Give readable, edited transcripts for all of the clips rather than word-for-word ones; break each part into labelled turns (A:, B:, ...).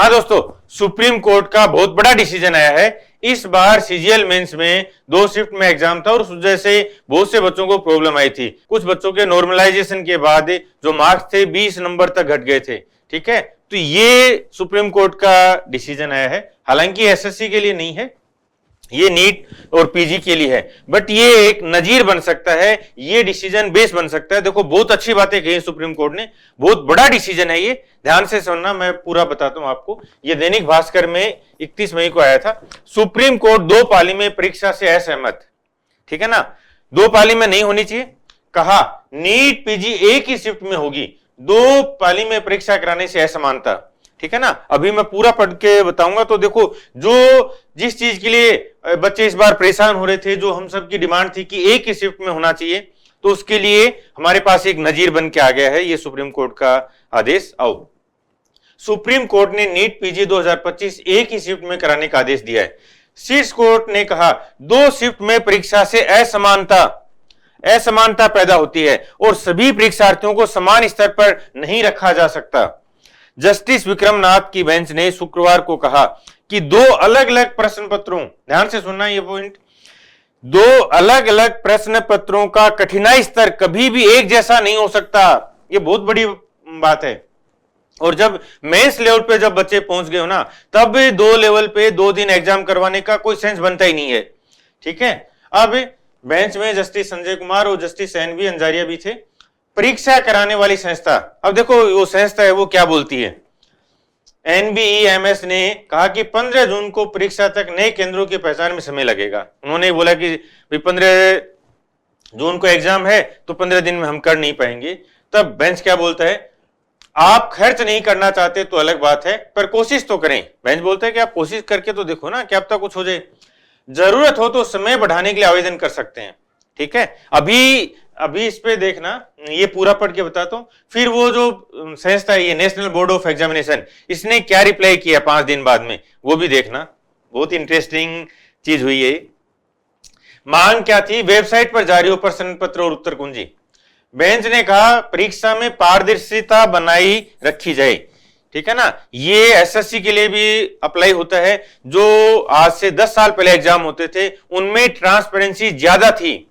A: हाँ दोस्तों, supreme court का बहुत बड़ा डिसीजन आया है। इस बार सीजीएल मेंस में 2 शिफ्ट में एग्जाम था और उस वजह से बहुत से बच्चों को प्रॉब्लम आई थी। कुछ बच्चों के नॉर्मलाइजेशन के बाद जो मार्क्स थे 20 नंबर तक घट गए थे। ठीक है, तो ये सुप्रीम कोर्ट का डिसीजन आया है। हालांकि एसएससी के लिए नहीं है, ये नीट और पीजी के लिए है, बट ये एक नजीर बन सकता है, ये डिसीजन बेस बन सकता है। देखो, बहुत अच्छी बातें कही सुप्रीम कोर्ट ने, बहुत बड़ा डिसीजन है ये, ध्यान से सुनना, मैं पूरा बताता हूं आपको। ये दैनिक भास्कर में 31 मई को आया था। सुप्रीम कोर्ट 2 पाली में परीक्षा से असहमत। ठीक है ना, 2 पाली में नहीं होनी चाहिए, कहा नीट पीजी एक ही शिफ्ट में होगी, 2 पाली में परीक्षा कराने से असमानता। ठीक है ना, अभी मैं पूरा पढ़ के बताऊंगा। तो देखो, जो जिस चीज के लिए बच्चे इस बार परेशान हो रहे थे, जो हम सब की डिमांड थी कि एक ही शिफ्ट में होना चाहिए, तो उसके लिए हमारे पास एक नजीर बन के आ गया है ये सुप्रीम कोर्ट का आदेश। आओ, सुप्रीम कोर्ट ने नीट पीजी 2025 एक ही शिफ्ट में कराने का आदेश दिया है। शीर्ष कोर्ट ने कहा 2 शिफ्ट में परीक्षा से असमानता पैदा होती है और सभी परीक्षार्थियों को समान स्तर पर नहीं रखा जा सकता। जस्टिस विक्रमनाथ की बेंच ने शुक्रवार को कहा कि 2 अलग अलग प्रश्न पत्रों, ध्यान से सुनना ये पॉइंट, 2 अलग अलग प्रश्न पत्रों का कठिनाई स्तर कभी भी एक जैसा नहीं हो सकता। ये बहुत बड़ी बात है। और जब मेंस लेवल पे जब बच्चे पहुंच गए हो ना, तब 2 लेवल पे 2 दिन एग्जाम करवाने का कोई सेंस बनता ही नहीं है। ठीक है, अब बेंच में जस्टिस संजय कुमार और जस्टिस एनवी अंजारिया भी थे। परीक्षा कराने वाली संस्था, अब देखो वो संस्था है वो क्या बोलती है। एनबीईएमएस ने कहा कि 15 जून को परीक्षा तक नए केंद्रों की पहचान में समय लगेगा। उन्होंने बोला कि 15 जून को एग्जाम है तो 15 दिन में हम कर नहीं पाएंगे। तब बेंच क्या बोलता है, आप खर्च नहीं करना चाहते तो अलग बात है, पर कोशिश तो करें। बेंच बोलता है कि आप कोशिश करके तो देखो ना, क्या अब तक कुछ हो जाए। जरूरत हो तो समय बढ़ाने के लिए आवेदन कर सकते हैं। ठीक है, अभी इस पे देखना, ये पूरा पढ़ के बताता हूं। फिर वो जो संस्था है ये नेशनल बोर्ड ऑफ एग्जामिनेशन, इसने क्या रिप्लाई किया 5 दिन बाद में, वो भी देखना, बहुत इंटरेस्टिंग चीज हुई है। मांग क्या थी, वेबसाइट पर जारी हो प्रश्न पत्र और उत्तर कुंजी। बेंच ने कहा परीक्षा में पारदर्शिता बनाई रखी जाए। ठीक है ना, ये एसएससी के लिए भी अप्लाई होता है। जो आज से 10 साल पहले एग्जाम होते थे उनमें ट्रांसपेरेंसी ज्यादा थी।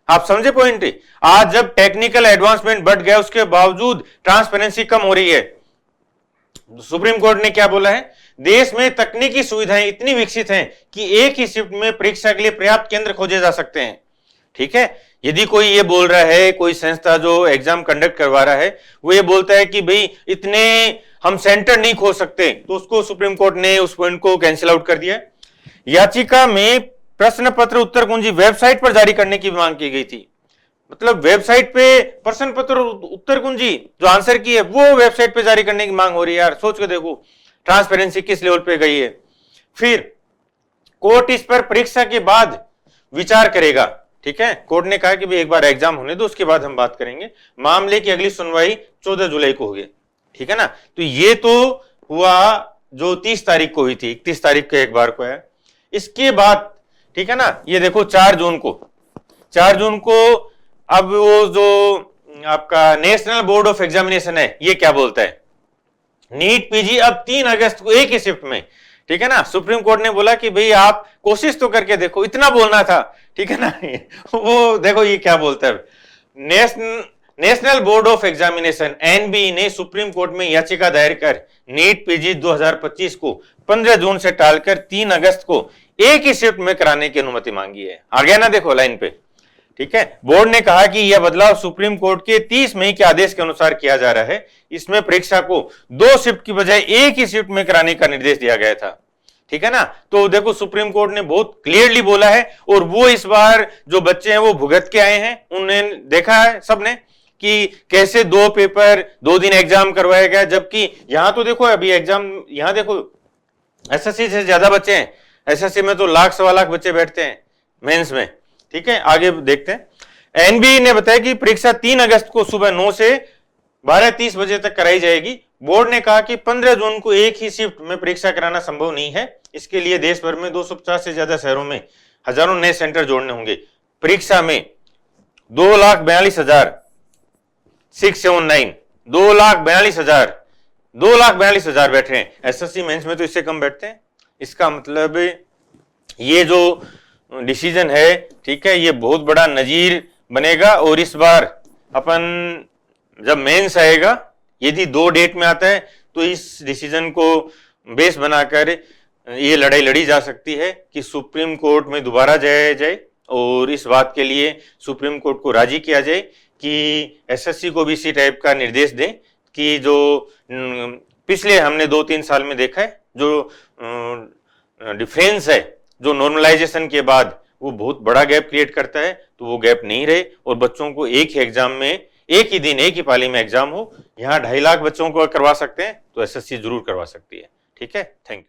A: आप समझे पॉइंट? आज जब टेक्निकल एडवांसमेंट बढ़ गया उसके बावजूद ट्रांसपेरेंसी कम हो रही है। सुप्रीम कोर्ट ने क्या बोला है, देश में तकनीकी सुविधाएं इतनी विकसित हैं कि एक ही शिफ्ट में परीक्षा के लिए पर्याप्त केंद्र खोजे जा सकते हैं। ठीक है, यदि कोई ये बोल रहा है, कोई संस्था जो एग्जाम कंडक्ट करवा रहा है वो ये बोलता है कि भाई इतने हम सेंटर नहीं खोल सकते, तो उसको सुप्रीम कोर्ट ने उस पॉइंट को कैंसिल आउट कर दिया। याचिका में प्रश्न पत्र उत्तर कुंजी वेबसाइट पर जारी करने की मांग की गई थी। मतलब वेबसाइट पे प्रश्न पत्र उत्तर कुंजी जो आंसर की है वो वेबसाइट पे जारी करने की मांग हो रही है। यार सोच के देखो ट्रांसपेरेंसी किस लेवल पे गई है। फिर कोर्ट इस पर परीक्षा के बाद विचार करेगा। ठीक है, कोर्ट ने कहा कि भाई एक बार एग्जाम होने दो, उसके बाद हम बात करेंगे। मामले की अगली सुनवाई 14 जुलाई को होगी। ठीक है ना, तो ये तो हुआ जो 30 तारीख को हुई थी, 31 तारीख को एक बार को है। इसके बाद ठीक है ना, ये देखो 4 जून को अब वो जो आपका नेशनल बोर्ड ऑफ एग्जामिनेशन है ये क्या बोलता है, नीट पीजी अब 3 अगस्त को एक ही शिफ्ट में। ठीक है ना, सुप्रीम कोर्ट ने बोला कि भाई आप कोशिश तो करके देखो, इतना बोलना था। ठीक है ना, वो देखो ये क्या बोलता है। National board of examination NBE ने सुप्रीम कोर्ट में याचिका दायर कर नीट पीजी 2025 को 15 जून से टालकर 3 अगस्त को एक ही शिफ्ट में कराने की अनुमति मांगी है। आ गया ना, देखो लाइन पे। ठीक है, बोर्ड ने कहा कि यह बदलाव सुप्रीम कोर्ट के 30 मई के आदेश के अनुसार किया जा रहा है। इसमें परीक्षा को 2 शिफ्ट की बजाय एक ही शिफ्ट में कराने का निर्देश दिया गया था। ठीक है ना, तो देखो सुप्रीम कोर्ट ने बहुत क्लियरली बोला है, और वो इस बार जो बच्चे हैं वो भुगत के आए हैं। उन्होंने देखा है सबने कि कैसे 2 पेपर 2 दिन एग्जाम करवाया गया, जबकि यहां तो देखो अभी एग्जाम, यहां देखो एसएससी से ज्यादा बच्चे हैं। एसएससी में तो लाख सवा लाख बच्चे बैठते हैं मेंस में। ठीक है, आगे देखते हैं। एनबीई ने बताया कि परीक्षा 3 अगस्त को सुबह 9 से 12:30 बजे तक कराई जाएगी। बोर्ड ने कहा कि 15 जून को एक ही शिफ्ट में परीक्षा कराना संभव नहीं है। इसके लिए देश भर में 250 से ज्यादा शहरों में हजारों नए सेंटर जोड़ने होंगे। परीक्षा में 2,42,679 2,42,000 बैठ रहे हैं। एसएससी मेंस में तो इससे कम बैठते हैं। इसका मतलब ये जो डिसीजन है, ठीक है, ये बहुत बड़ा नजीर बनेगा। और इस बार अपन जब मेंस आएगा, यदि 2 डेट में आता है, तो इस डिसीजन को बेस बनाकर ये लड़ाई लड़ी जा सकती है कि सुप्रीम कोर्ट में दोबारा जाया जाए और इस बात के लिए सुप्रीम कोर्ट को राजी किया जाए कि एसएससी को भी इसी टाइप का निर्देश दें कि जो पिछले हमने 2-3 साल में देखा है, जो डिफरेंस है, जो नॉर्मलाइजेशन के बाद वो बहुत बड़ा गैप क्रिएट करता है, तो वो गैप नहीं रहे और बच्चों को एक ही एग्जाम में, एक ही दिन, एक ही पाली में एग्जाम हो। यहाँ 2.5 लाख बच्चों को करवा सकते हैं, तो एसएससी जरूर करवा सकती है। ठीक है, थैंक यू।